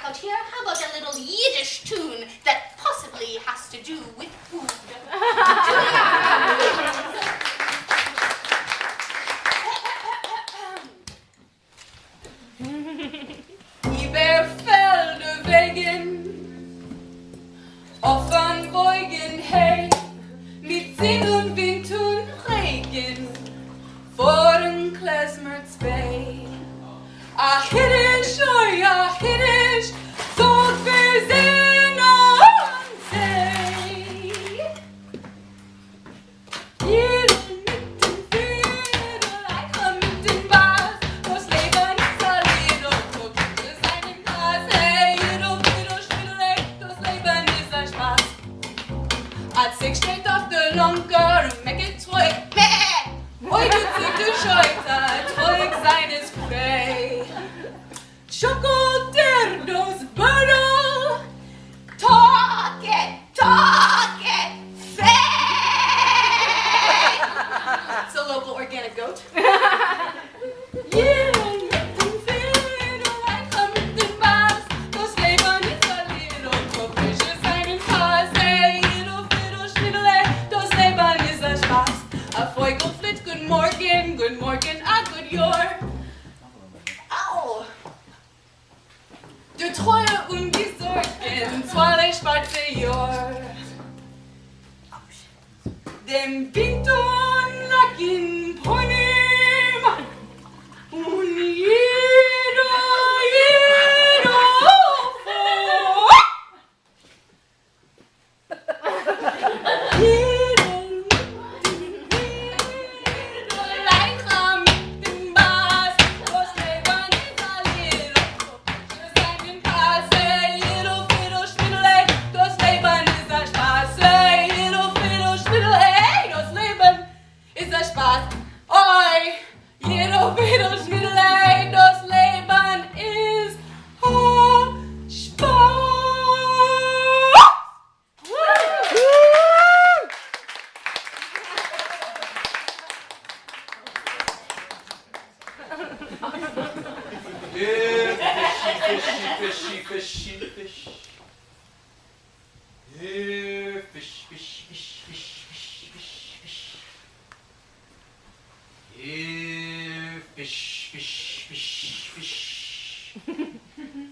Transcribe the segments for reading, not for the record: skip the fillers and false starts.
out here, how about a little Yiddish tune that possibly has to do with food? Iberfelde wegen, offan Beugen, hey, mit Sinn und Wind und Regen, vorn Klezmerts Bay. Ach, Hiddisch, oh ja, Hiddisch, so wir sehen uns, hey. Jeder mit dem Fiedel, einer mit dem Bass, das Leben ist ein Lied und so gibt es einen Glas, hey. Jeder Fiedel, Schmiedel, das Leben ist ein Spaß. Als ich steht auf der Lonker und mecke treu, oi, du ziehst du Scheuter, treu seines frei. Chocolderdos Burdle, talk it, fake. It's a local organic goat. Good morgen, a good your. Au! Du Treue und die Sorgen, zwei schwarze Jahr. Dem Wind und Nacken Pony, Mann. Und jeder vor.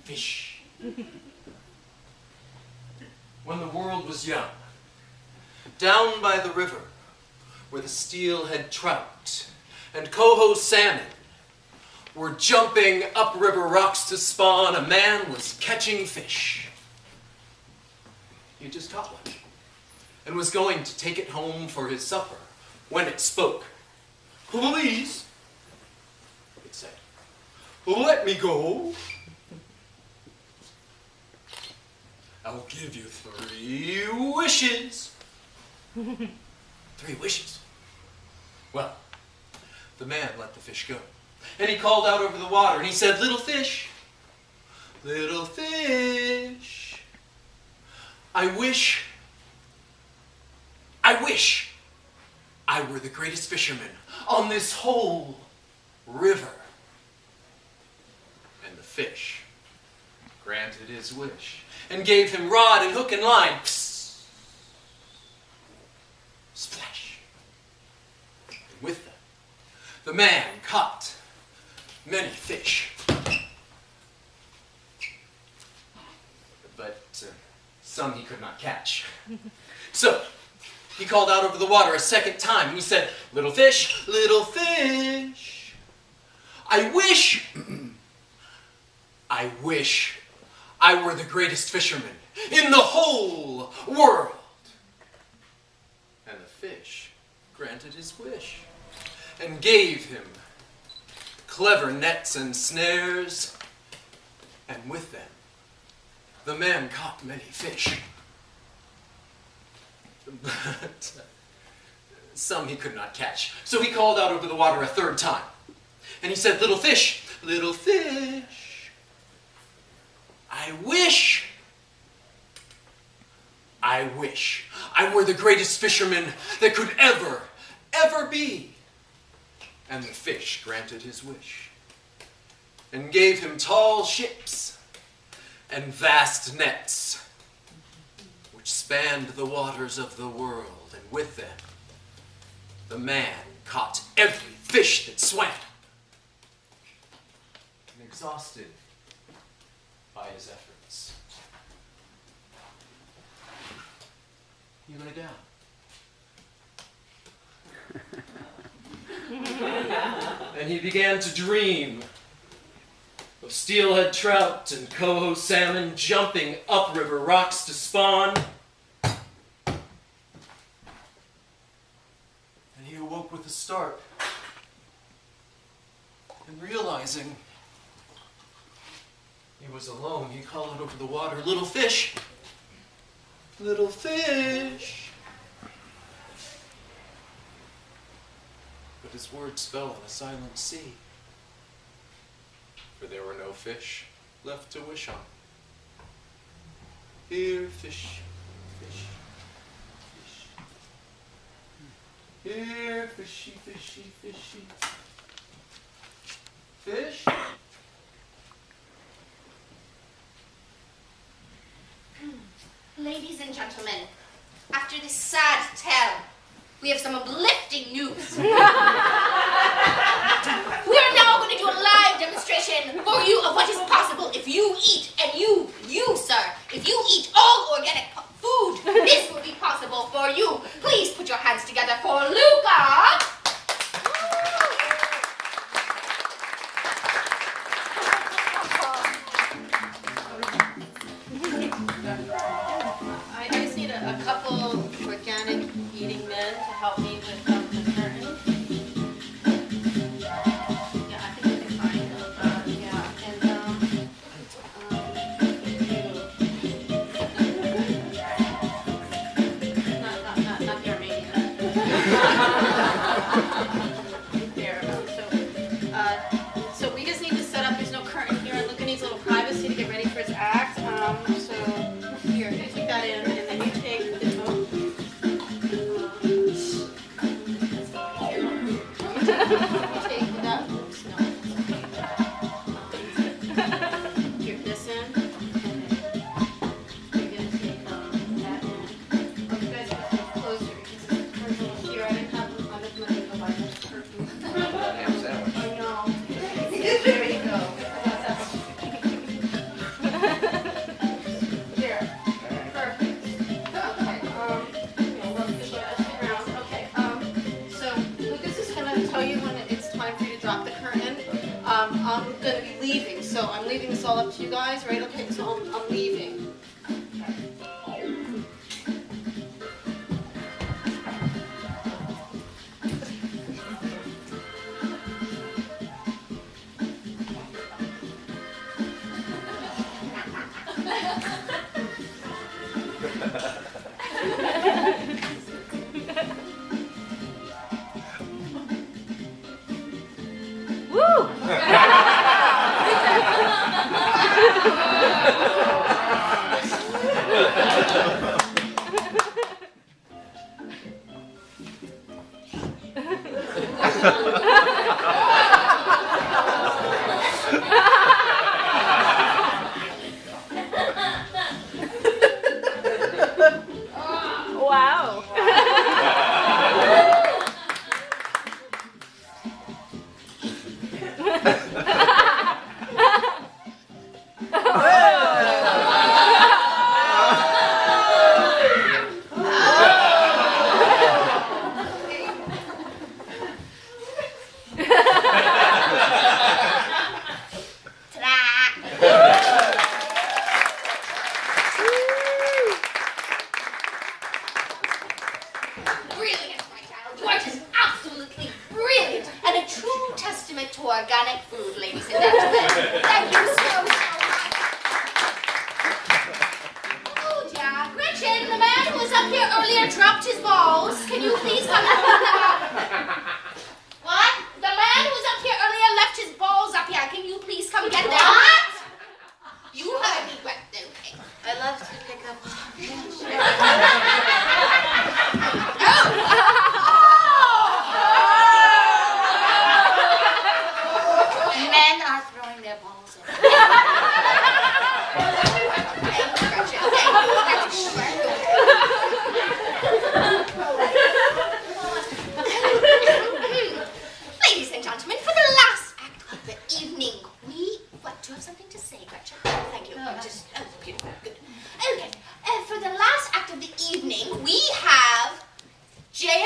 Fish. When the world was young, down by the river, where the steelhead trout and coho salmon were jumping upriver rocks to spawn, a man was catching fish. He just caught one and was going to take it home for his supper when it spoke. "Please," it said, "let me go. I'll give you 3 wishes. 3 wishes? Well, the man let the fish go. And he called out over the water and he said, little fish, I wish I were the greatest fisherman on this whole river." And the fish granted his wish and gave him rod and hook and line. Psst, splash. And with them, the man caught many fish. But some he could not catch. So he called out over the water a second time and he said, little fish, I wish I were the greatest fisherman in the whole world." And the fish granted his wish and gave him clever nets and snares, and with them the man caught many fish. But some he could not catch. So he called out over the water a third time. And he said, little fish, I wish I were the greatest fisherman that could ever be. And the fish granted his wish and gave him tall ships and vast nets, which spanned the waters of the world, and with them, the man caught every fish that swam. And exhausted by his efforts, he lay down. And he began to dream of steelhead trout and coho salmon jumping upriver rocks to spawn. And he awoke with a start, and realizing he was alone, he called out over the water, "Little fish, little fish." But his words fell on a silent sea, for there were no fish left to wish on. Here, fish, fish, fish. Here, fishy, fishy, fishy. Fish? Ladies and gentlemen, after this sad tale, we have some uplifting news. We are now going to do a live demonstration for you of what is possible if you eat, and you, sir, if you eat all organic food, this will be possible for you. Please put your hands together for Luca. I just need a couple organic eating men to help me with the curtain. Yeah, I think we can find them. Yeah, and not the Armenian. There. So we just need to set up. There's no curtain here, and Luca needs a little privacy to get ready for his act. So here, you take that in, and then you take the toe. Take that. Oops, no. Here, this in. You're gonna take that in. Oh, you guys have to go closer because it's personal here. I didn't have them. I'm just letting go by the curtain. I know. There you go. There. Perfect. Okay. Okay. So Lucas is gonna tell you when it's time for you to drop the curtain. I'm gonna be leaving, so I'm leaving this all up to you guys, right? Okay. So I'm leaving. Wow. Brilliant, my child. You are just absolutely brilliant, and a true testament to organic food, ladies and gentlemen. Thank you so much. say, Gretchen. Thank you. Beautiful. Good. Okay. For the last act of the evening, we have Jamie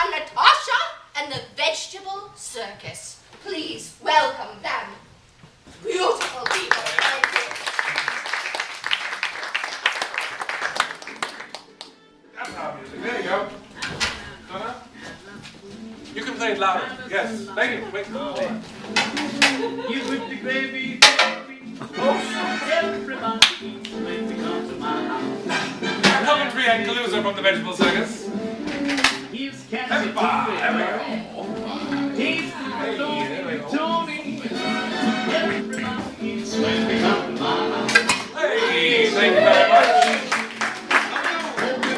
and Natasha and the Vegetable Circus. Please welcome them. Beautiful people. Thank you. That's our music. There you go. Donna? You can play it louder. Yes. Thank you. Wait. You with the gravy, baby. Oh, everybody when we come to my house. Coventry and Calusa from the Vegetable Circus. He's catching Everybody. There we go. He's Hey, there we go. Tony. Everybody when we come to my house. Hey, thank you very much.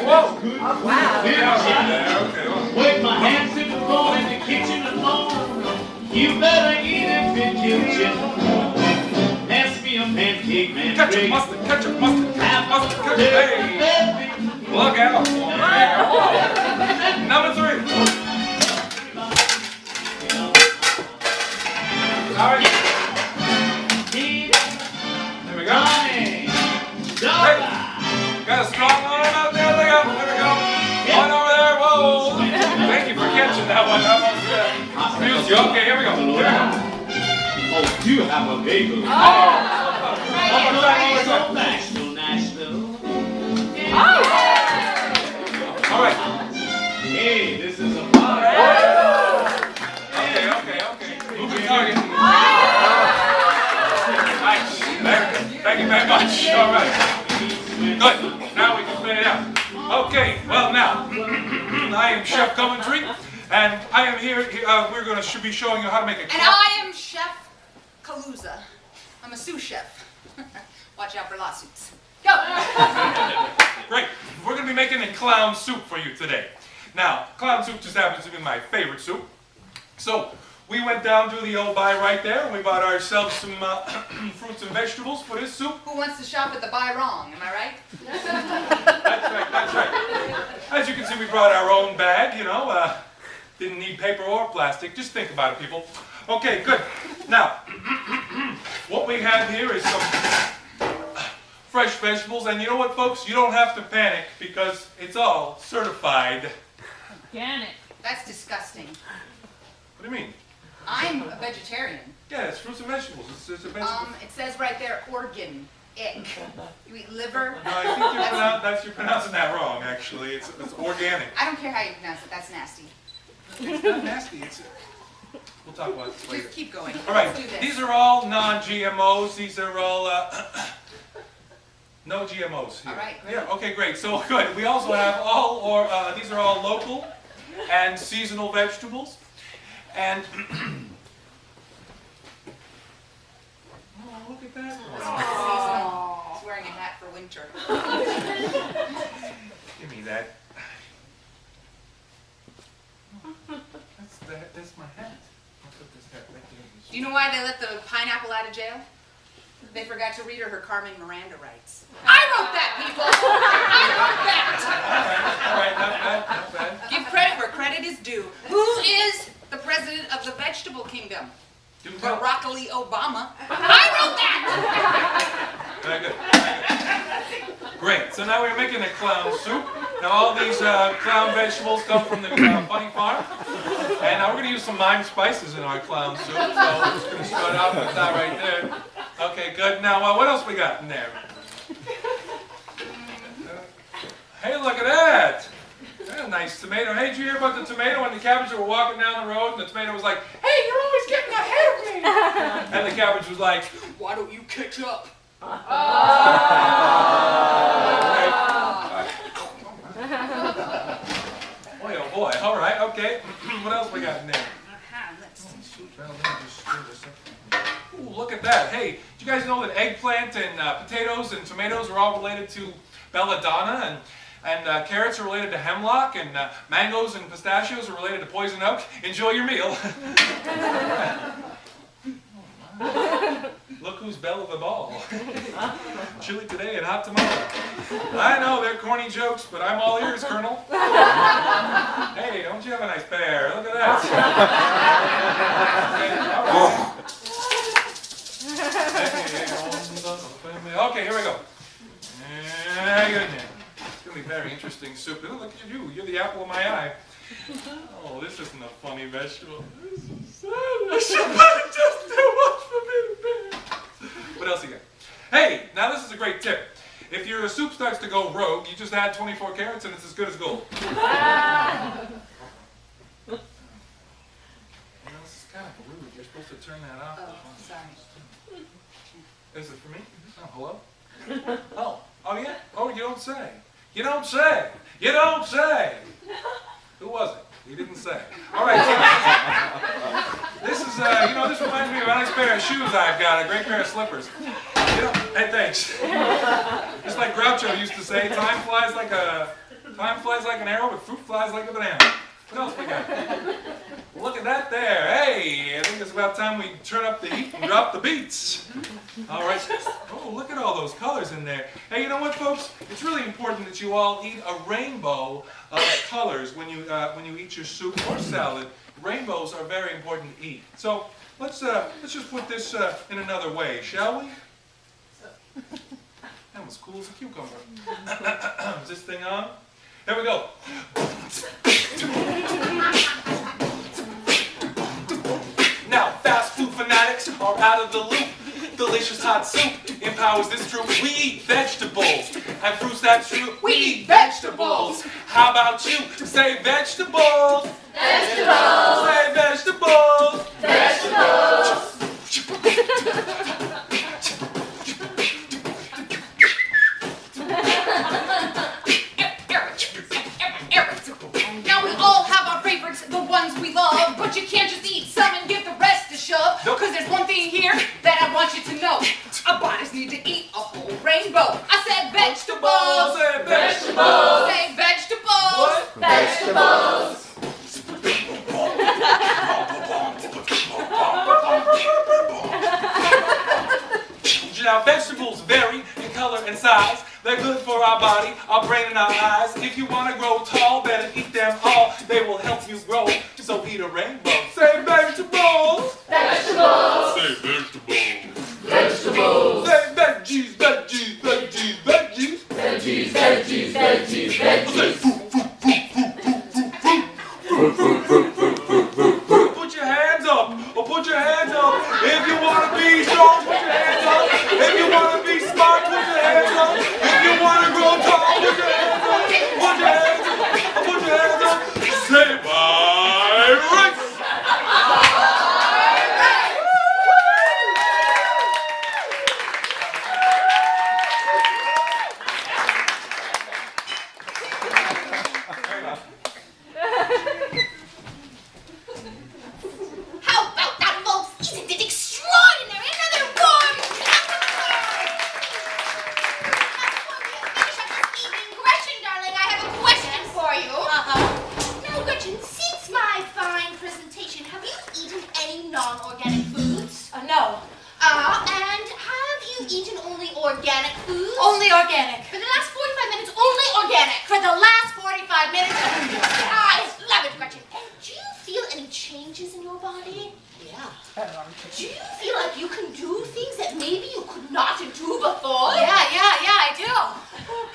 Whoa. Oh, wow. Okay, well. With my hands to the floor in the kitchen alone. You better eat it, big kitchen. Pass me a pancake, man. Ketchup, mustard, ketchup, mustard, ketchup, mustard, ketchup. Hey. Look out. There you go. Number 3. All right. There we go. Hey. Got a strong arm out there. Look out. There we go. One over there. Whoa. Thank you for catching that one. That was feels you. Okay, here we go. Here we go. Oh, you have a bagel. One more time. Nashville. All right. Hey, this is a fire. Okay. Moving target. Nice. Thank you very much. All right. Good. Now we can spin it out. Okay. Well, now I am Chef Coventry, and I am here. We're going to be showing you how to make a. And I am Chef Calusa. I'm a sous chef. Watch out for lawsuits. Go! Great. We're going to be making a clown soup for you today. Now, clown soup just happens to be my favorite soup. So, we went down to the old Bi-Rite there, and we bought ourselves some fruits and vegetables for this soup. Who wants to shop at the Buy Wrong? Am I right? That's right. As you can see, we brought our own bag, you know. Didn't need paper or plastic. Just think about it, people. Okay, good. Now, what we have here is some fresh vegetables, and you know what, folks? You don't have to panic because it's all certified. Organic. That's disgusting. What do you mean? I'm a vegetarian. Yeah, it's fruits and vegetables. It's a vegetable. It says right there, organic. You eat liver? No, I think you're pronouncing that wrong, actually. It's organic. I don't care how you pronounce it. That's nasty. It's not nasty. We'll talk about this later. Just keep going. All right, Let's do this. these are all non-GMOs. These are all no GMOs here. All right, great. Yeah. Okay, great. So good. We also have these are all local and seasonal vegetables, and oh, look at that. Seasonal. He's wearing a hat for winter. Give me that. That's my hat. I'll put this hat right there. Do you know why they let the pineapple out of jail? They forgot to read her Carmen Miranda rights. I wrote that, people! I wrote that! All right, not bad. Give credit where credit is due. Who is the president of the vegetable kingdom? Do tell. Broccoli Obama. I wrote that! Very good. Great. So now we're making a clown soup. Now all these clown vegetables come from the Bunny Farm. And now we're going to use some lime spices in our clown soup. So we're just going to start out with that right there. Okay, good. Now what else we got in there? Hey, look at that. That's a nice tomato. Hey, did you hear about the tomato and the cabbage that were walking down the road and the tomato was like, hey, you're always getting ahead of me. And the cabbage was like, why don't you catch up? Boy, oh boy. All right, okay. What else we got in there? Ooh, look at that. Hey, did you guys know that eggplant and potatoes and tomatoes are all related to belladonna, and carrots are related to hemlock, and mangoes and pistachios are related to poison oak? Enjoy your meal. Look who's belle of the ball. Chili today and hot tomorrow. I know they're corny jokes, but I'm all ears, Colonel. Hey, don't you have a nice pair? Look at that. Okay, all right. Hey, Okay, here we go. Get in there. It's going to be very interesting soup. Oh, look at you. You're the apple of my eye. Oh, this isn't a funny vegetable. This is sad. Just too much for me to bear. What else you got? Hey, now this is a great tip. If your soup starts to go rogue, you just add 24 carrots and it's as good as gold. You know, this is kind of rude. You're supposed to turn that off. Oh, sorry. Is it for me? Oh, hello? Oh yeah? Oh, you don't say. You don't say. You don't say. Who was it? He didn't say. All right. This is, you know, this reminds me of a nice pair of shoes I've got, a great pair of slippers. You know, hey, thanks. Just like Groucho used to say, time flies like an arrow, but fruit flies like a banana. What else we got? Look at that there. Hey, I think it's about time we turn up the heat and drop the beats. All right. Oh, look at all those colors in there. Hey, you know what, folks? It's really important that you all eat a rainbow of colors when you eat your soup or salad. Rainbows are very important to eat. So let's just put this in another way, shall we? That was cool as a cucumber. Is this thing on? Here we go. Now, fast food fanatics are out of the loop. Delicious hot soup empowers this troop. We eat vegetables and fruits that's true. We eat vegetables. How about you? Say vegetables. Vegetables. Say vegetables. Vegetables. Now we all have our favorites, the ones we love, but you can't just eat some and give the rest a shove. Cause there's one thing here that I want you to know. Our bodies need to eat a whole rainbow. I said vegetables. Say vegetables. Say vegetables. What? Vegetables. Now, vegetables vary in color and size. They're good for our body, our brain, and our eyes. If you want to grow tall, better eat them all. They will help you grow, so eat a rainbow. Say vegetables. Vegetables. Say vegetables. Vegetables. Say veggies, veggies, veggies, veggies. Veggies, veggies, veggies, veggies. Put your hands up, or put your hands up. If you want to be strong, put your hands up. If you want to be smart, put your hands up. If you want to grow tall, put your hands up. Put your hands up, or put your hands up. Say Bi-Rite. How about that, folks? Isn't it extraordinary? Another warm finish up this evening. Gretchen, darling, I have a question for you. Now, Gretchen, since my fine presentation, have you eaten any non-organic foods? No. And have you eaten only organic foods? Only organic. For the last 45 minutes, only organic. For the last 45 minutes, I love it, Gretchen. And do you feel any changes in your body? yeah. Do you feel like you can do things that maybe you could not do before? Yeah, I do.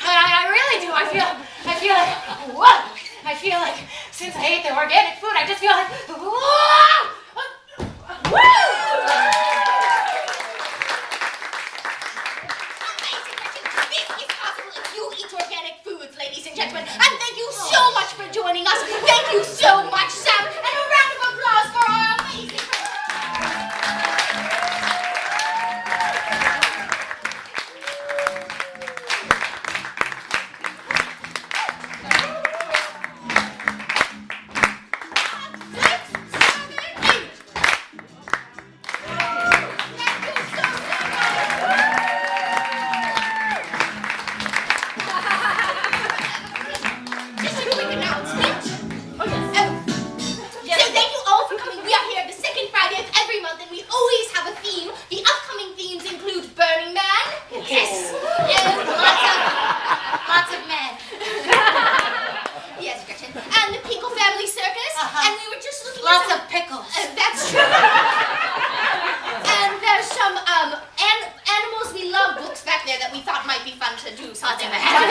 I really do. I feel like, what? I feel like since I ate the organic food, I just feel like, whoa! Amazing, Gretchen. This is possible if you eat organic foods, ladies and gentlemen. And thank you so much for joining us. Thank you so much, Sam. And a round of applause for our amazing Just a quick announcement. I've ever had.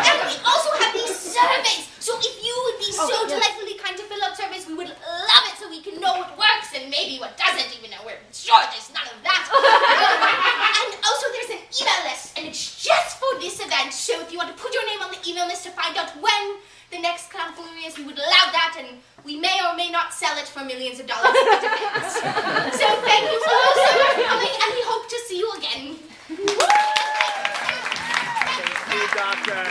And we also have these surveys. So if you would be so delightfully kind to fill out surveys, we would love it so we can know what works and maybe what doesn't, even though we're sure there's none of that. And also there's an email list, and it's just for this event. So if you want to put your name on the email list to find out when the next clown foolery is, we would allow that, and we may or may not sell it for millions of dollars. It depends. So thank you all so much for coming, and we hope to see you again. Thank you, Doctor.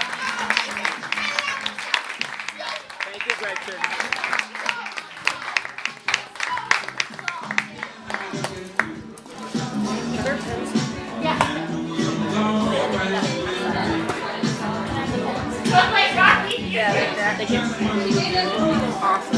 Thank you, Gretchen. Look like Rocky. Yeah, they get awesome.